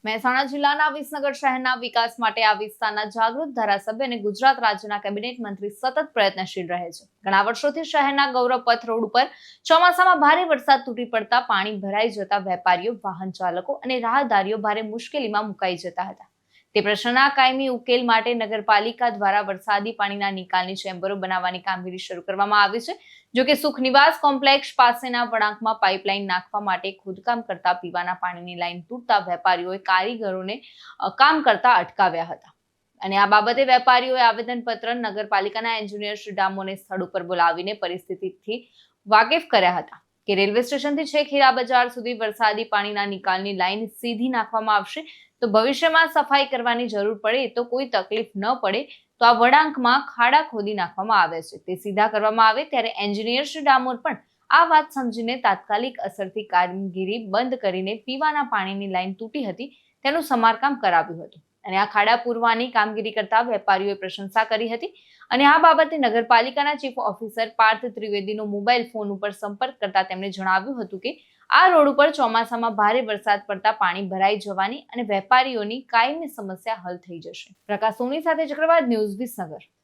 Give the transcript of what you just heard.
મહેસાણા જિલ્લાના વિસનગર શહેરના વિકાસ માટે આ વિસ્તારના જાગૃત ધારાસભ્ય અને ગુજરાત રાજ્યના કેબિનેટ મંત્રી સતત પ્રયત્નશીલ રહે છે. ઘણા વર્ષોથી શહેરના ગૌરવ પથ રોડ ઉપર ચોમાસામાં ભારે વરસાદ તૂટી પડતા પાણી ભરાઈ જતા વેપારીઓ, વાહન ચાલકો અને રાહદારીઓ ભારે મુશ્કેલીમાં મુકાઈ જતા હતા. તે પ્રશ્નના કાયમી ઉકેલ માટે નગરપાલિકા દ્વારા વરસાદી પાણીના નિકાલની ચેમ્બરો બનાવવાની કામગીરી શરૂ કરવામાં આવી છે. જોકે સુખ નિવાસ કોમ્પ્લેક્સ પાસેના વળાંકમાં પાઇપલાઇન નાખવા માટે ખોદકામ કરતા પીવાના પાણીની લાઇન તૂટતા વેપારીઓએ કારીગરોને કામ કરતા અટકાવ્યા હતા. અને આ બાબતે વેપારીઓએ આવેદનપત્ર નગરપાલિકાના એન્જિનિયર શ્રી ડામોને સ્થળ ઉપર બોલાવીને પરિસ્થિતિથી વાકેફ કર્યા હતા કે રેલવે સ્ટેશનથી છેક હીરા બજાર સુધી વરસાદી પાણીના નિકાલની લાઇન સીધી નાખવામાં આવશે તો ભવિષ્યમાં સફાઈ કરવાની જરૂર પડે તો કોઈ તકલીફ ન પડે તો આ વળાંકમાં ખાડા ખોદી નાખવામાં આવે છે તે સીધા કરવામાં આવે. ત્યારે એન્જિનિયર શ્રી ડામોર પણ આ વાત સમજીને તાત્કાલિક અસરથી કામગીરી બંધ કરીને પીવાના પાણીની લાઇન તૂટી હતી તેનું સમારકામ કરાવ્યું હતું. અને આ ખાડા પૂરવાની કામગીરી કરતા વેપારીઓએ પ્રશંસા કરી હતી. અને આ બાબતે નગરપાલિકાના ચીફ ઓફિસર પાર્થ ત્રિવેદીનો મોબાઈલ ફોન ઉપર સંપર્ક કરતા તેમણે જણાવ્યું હતું કે આ રોડ ઉપર ચોમાસામાં ભારે વરસાદ પડતા પાણી ભરાઈ જવાની અને વેપારીઓની કાયમી સમસ્યા હલ થઈ જશે. પ્રકાશ સોની સાથે ચક્રવાત ન્યૂઝ, વિસનગર.